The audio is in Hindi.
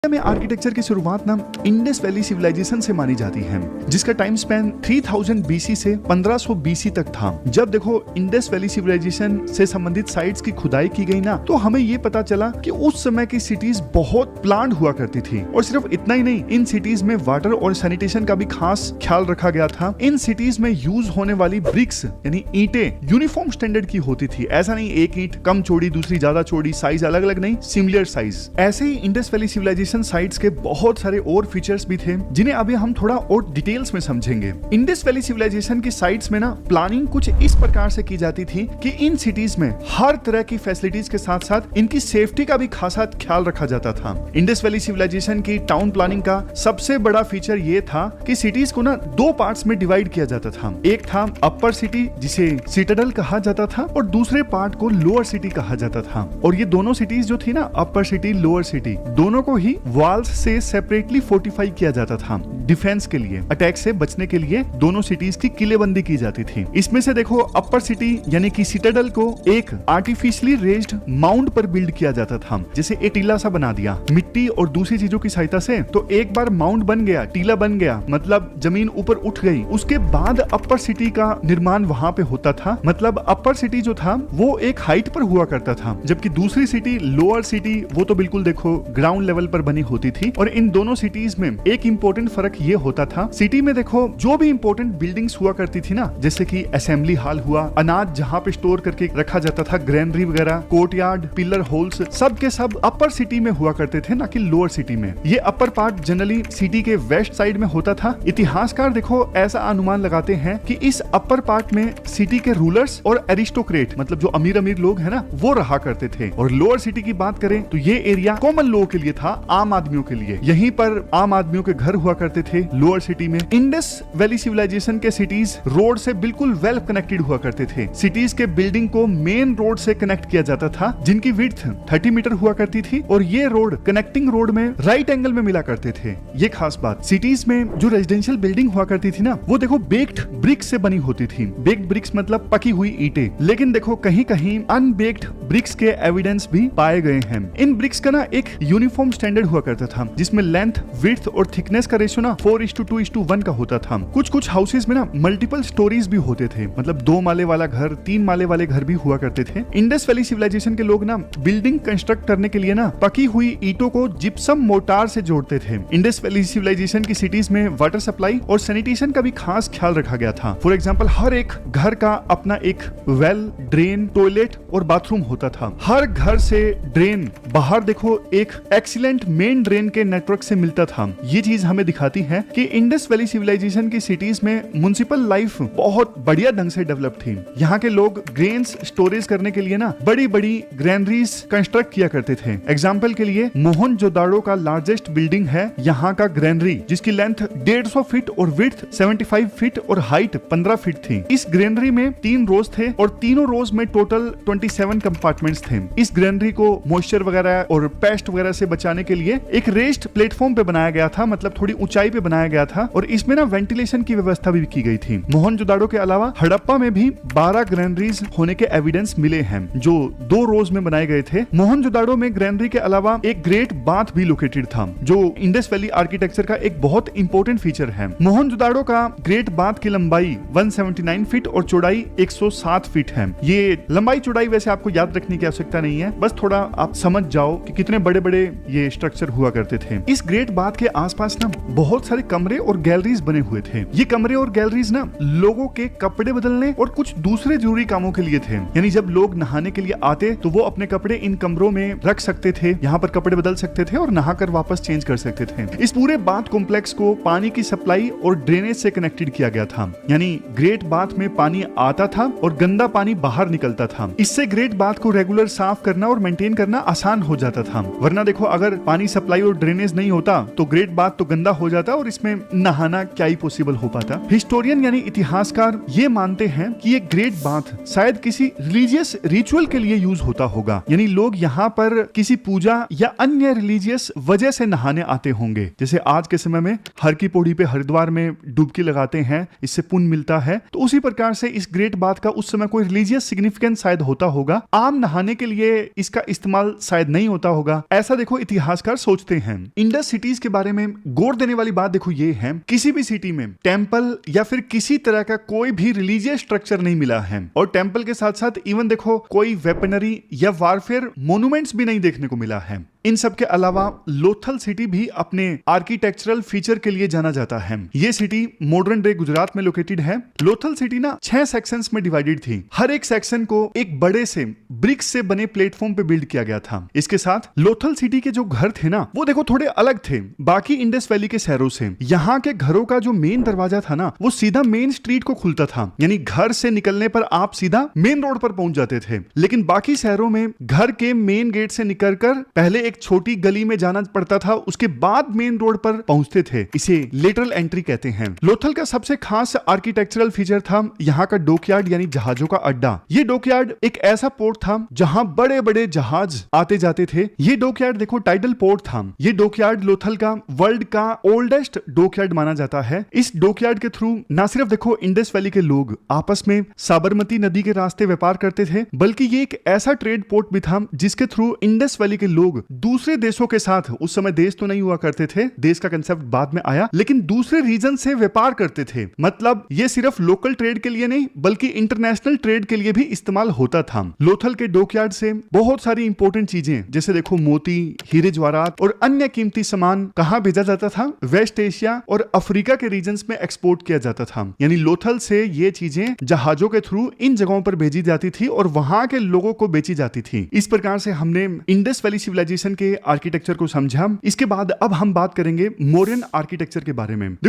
में आर्किटेक्चर की शुरुआत ना इंडस वैली सिविलाइजेशन से मानी जाती है, जिसका टाइम स्पैन 3000 बीसी से 1500 बीसी तक था। जब देखो इंडस वैली सिविलाइजेशन से संबंधित साइट्स की खुदाई की गई ना, तो हमें ये पता चला कि उस समय की सिटीज बहुत प्लान्ड हुआ करती थी। और सिर्फ इतना ही नहीं, इन सिटीज में वाटर और सैनिटेशन का भी खास ख्याल रखा गया था। इन सिटीज में यूज होने वाली ब्रिक्स यानी ईंटें यूनिफॉर्म स्टैंडर्ड की होती थी। ऐसा नहीं एक ईंट कम चौड़ी दूसरी ज्यादा चौड़ी, साइज अलग अलग नहीं, सिमिलर साइज। ऐसे ही इंडस वैली सिविलाइजेशन साइट्स के बहुत सारे और फीचर्स भी थे, जिन्हें अभी हम थोड़ा और डिटेल्स में समझेंगे। इंडस वैली सिविलाइजेशन की साइट्स में ना प्लानिंग कुछ इस प्रकार से की जाती थी कि इन सिटीज में हर तरह की फैसिलिटीज के साथ साथ इनकी सेफ्टी का भी खासा ख्याल रखा जाता था। इंडस वैली सिविलाइजेशन की टाउन प्लानिंग का सबसे बड़ा फीचर ये था कि सिटीज को ना दो पार्ट्स में डिवाइड किया जाता था। एक था अपर सिटी, जिसे सिटाडेल कहा जाता था, और दूसरे पार्ट को लोअर सिटी कहा जाता था। और ये दोनों सिटीज जो थी ना, अपर सिटी लोअर सिटी, दोनों को ही वॉल्स से सेपरेटली फोर्टिफाई किया जाता था। डिफेंस के लिए, अटैक से बचने के लिए दोनों सिटीज की किलेबंदी की जाती थी। इसमें से देखो अपर सिटी यानी कि सिटाडेल को एक आर्टिफिशियली रेज्ड माउंट पर बिल्ड किया जाता था, जैसे एक टीला सा बना दिया मिट्टी और दूसरी चीजों की सहायता से। तो एक बार माउंट बन गया, टीला बन गया, मतलब जमीन ऊपर उठ गई। उसके बाद अपर सिटी का निर्माण वहां पे होता था। मतलब अपर सिटी जो था वो एक हाइट पर हुआ करता था, जबकि दूसरी सिटी लोअर सिटी वो तो बिल्कुल देखो ग्राउंड लेवल पर बनी होती थी। और इन दोनों सिटीज में एक इंपॉर्टेंट फर्क ये होता था, सिटी में देखो जो भी इंपॉर्टेंट बिल्डिंग्स हुआ करती थी ना, जैसे कि असेंबली हॉल हुआ, अनाज जहाँ पे स्टोर करके रखा जाता था, ग्रैनरी वगैरह, कोर्टयार्ड, पिलर होल्स, सब के सब अपर सिटी में हुआ करते थे, ना कि लोअर सिटी में। ये अपर पार्ट जनरली सिटी के वेस्ट साइड में होता था। इतिहासकार देखो ऐसा अनुमान लगाते हैं कि इस अपर पार्ट में सिटी के रूलर्स और एरिस्टोक्रेट, मतलब जो अमीर अमीर लोग है ना, वो रहा करते थे। और लोअर सिटी की बात करें तो ये एरिया कॉमन लोगों के लिए था, आम आदमियों के लिए। यहीं पर आम आदमियों के घर हुआ करते थे लोअर सिटी में। इंडस वैली सिविलाइजेशन के सिटीज रोड से बिल्कुल वेल कनेक्टेड हुआ करते थे। सिटीज के बिल्डिंग को मेन रोड से कनेक्ट किया जाता था, जिनकी विड्थ 30 मीटर हुआ करती थी। और ये रोड कनेक्टिंग रोड में राइट एंगल में मिला करते थे। ये खास बात। सिटीज में जो रेजिडेंशियल बिल्डिंग हुआ करती थी ना, वो देखो बेक्ड ब्रिक्स से बनी होती थी। बेक्ड ब्रिक्स मतलब पकी हुई ईंटें। लेकिन देखो कहीं कहीं अनबेक्ड ब्रिक्स के एविडेंस भी पाए गए हैं। इन ब्रिक्स का ना एक यूनिफॉर्म स्टैंडर्ड हुआ करता था, जिसमें लेंथ, विड्थ और थिकनेस का रेशियो ना 4:2:1 का होता था। कुछ हाउसेस में ना मल्टीपल स्टोरीज भी होते थे, मतलब 2 माले वाला घर, 3 माले वाले घर भी हुआ करते थे। इंडस वैली सिविलाइजेशन के लोग ना बिल्डिंग कंस्ट्रक्ट करने के लिए ना पकी हुई ईंटों को जिप्सम मोर्टार से जोड़ते थे। इंडस वैली सिविलाइजेशन की सिटीज में वाटर सप्लाई और सैनिटेशन का भी खास ख्याल रखा गया था। फॉर एग्जाम्पल, हर एक घर का अपना एक वेल, ड्रेन, टॉयलेट और बाथरूम होता था। हर घर से ड्रेन बाहर देखो एक एक्सीलेंट मेन ड्रेन के नेटवर्क से मिलता था। ये चीज हमें दिखाती है कि इंडस वैली सिविलाइजेशन की सिटीज में म्युनिसिपल लाइफ बहुत बढ़िया ढंग से डेवलप थी। यहाँ के लोग ग्रेन्स स्टोरेज करने के लिए ना बड़ी बड़ी ग्रैनरीज कंस्ट्रक्ट किया करते थे। एग्जाम्पल के लिए मोहनजोदाड़ो का लार्जेस्ट बिल्डिंग है यहाँ का ग्रैनरी, जिसकी लेंथ 150 फीट और विड्थ 75 फीट और हाइट 15 फीट थी। इस ग्रैनरी में 3 रोज थे और तीनों रोज में टोटल 27 कंपार्टमेंट्स थे। इस ग्रैनरी को मॉइस्चर वगैरह और पेस्ट वगैरह से बचाने के लिए एक रेस्ड प्लेटफॉर्म पे बनाया गया था, मतलब थोड़ी ऊंचाई पे बनाया गया था। और इसमें ना वेंटिलेशन की व्यवस्था भी की गई थी। मोहनजोदाड़ो के अलावा हड़प्पा में भी 12 ग्रैनरीज होने के एविडेंस मिले हैं, जो 2 रोज में बनाए गए थे। मोहनजोदाड़ो में ग्रैनरी के अलावा एक ग्रेट बाथ भी लोकेटेड था, जो इंडस वैली आर्किटेक्चर का एक बहुत इंपॉर्टेंट फीचर है। मोहनजोदाड़ो का ग्रेट बाथ की लंबाई 179 फीट और चौड़ाई 107 फीट है। ये लंबाई चौड़ाई वैसे आपको याद रखने की आवश्यकता नहीं है, बस थोड़ा आप समझ जाओ कि कितने बड़े बड़े ये स्ट्रक्चर हुआ करते थे। इस ग्रेट बाथ के आसपास ना बहुत सारे कमरे और गैलरीज बने हुए थे। ये कमरे और गैलरीज ना लोगों के कपड़े बदलने और कुछ दूसरे जरूरी कामों के लिए थे। यानी जब लोग नहाने के लिए आते तो वो अपने कपड़े इन कमरों में रख सकते थे, यहाँ पर कपड़े बदल सकते थे और नहाकर वापस चेंज कर सकते थे। इस पूरे बाथ कॉम्प्लेक्स को पानी की सप्लाई और ड्रेनेज से कनेक्टेड किया गया था। यानी ग्रेट बाथ में पानी आता था और गंदा पानी बाहर निकलता था। इससे ग्रेट बाथ को रेगुलर साफ करना और मेंटेन करना आसान हो जाता था। वरना देखो अगर पानी सप्लाई और ड्रेनेज नहीं होता तो ग्रेट बाथ तो गंदा हो जाता पाता और इसमें नहाना क्या ही पॉसिबल हो पाता। हिस्टोरियन यानी इतिहासकार ये मानते हैं कि ये ग्रेट बाथ शायद किसी रिलीजियस रिचुअल के लिए यूज होता होगा, यानी लोग यहाँ पर किसी पूजा या अन्य रिलीजियस वजह से नहाने आते होंगे। जैसे आज के समय में हर की पौड़ी पे हरिद्वार में डुबकी लगाते हैं, इससे पुण्य मिलता है, तो उसी प्रकार से इस ग्रेट बाथ का उस समय कोई रिलीजियस सिग्निफिकेंस शायद होता होगा। आम नहाने के लिए इसका इस्तेमाल शायद नहीं होता होगा, ऐसा देखो इतिहासकार सोचते हैं। इंडस सिटीज के बारे में गौर देने वाली बात देखो ये है, किसी भी सिटी में टेंपल या फिर किसी तरह का कोई भी रिलीजियस स्ट्रक्चर नहीं मिला है, और टेंपल के साथ साथ इवन देखो कोई वेपनरी या वारफेयर मोन्यूमेंट्स भी नहीं देखने को मिला है। इन सब के अलावा लोथल सिटी भी अपने आर्किटेक्चरल फीचर के लिए जाना जाता है। ये सिटी मॉडर्न डे गुजरात में लोकेटेड है। लोथल सिटी ना 6 सेक्शंस में डिवाइडेड थी। हर एक सेक्शन को एक बड़े से ब्रिक्स से बने प्लेटफॉर्म पे बिल्ड किया गया था। इसके साथ लोथल सिटी के जो घर थे ना, वो देखो थोड़े अलग थे बाकी इंडस वैली के शहरों से। यहाँ के घरों का जो मेन दरवाजा था ना, वो सीधा मेन स्ट्रीट को खुलता था, यानी घर से निकलने पर आप सीधा मेन रोड पर पहुंच जाते थे। लेकिन बाकी शहरों में घर के मेन गेट से निकलकर पहले एक छोटी गली में जाना पड़ता था, उसके बाद मेन रोड पर पहुंचते थे। इसे लेटरल एंट्री कहते हैं। लोथल का सबसे खास आर्किटेक्चरल फीचर था यहाँ का डॉकयार्ड यानी जहाजों का अड्डा। ये डॉकयार्ड एक ऐसा पोर्ट था जहां बड़े बड़े जहाज आते जाते थे। ये डॉकयार्ड देखो टाइडल पोर्ट था। ये डॉकयार्ड लोथल का वर्ल्ड का ओल्डेस्ट डॉकयार्ड माना जाता है। इस डॉकयार्ड के थ्रू ना सिर्फ देखो इंडस वैली के लोग आपस में साबरमती नदी के रास्ते व्यापार करते थे, बल्कि ये एक ऐसा ट्रेड पोर्ट भी था जिसके थ्रू इंडस वैली के लोग दूसरे देशों के साथ, उस समय देश तो नहीं हुआ करते थे, देश का कंसेप्ट बाद में आया, लेकिन दूसरे रीजन से व्यापार करते थे। मतलब ये सिर्फ लोकल ट्रेड के लिए नहीं बल्कि इंटरनेशनल ट्रेड के लिए भी इस्तेमाल होता था। लोथल के डॉकयार्ड से बहुत सारी इंपॉर्टेंट चीजें जैसे देखो मोती, हीरे जवाहरात और अन्य कीमती सामान कहां भेजा जाता था? वेस्ट एशिया और अफ्रीका के रीजन्स में एक्सपोर्ट किया जाता था। यानी लोथल से ये चीजें जहाजों के थ्रू इन जगहों पर भेजी जाती थी और वहां के लोगों को बेची जाती थी। इस प्रकार से हमने इंडस वैली सिविलाइजेशन के आर्किटेक्चर को समझा। इसके बाद अब हम बात करेंगे मौर्यन आर्किटेक्चर के बारे में। देखो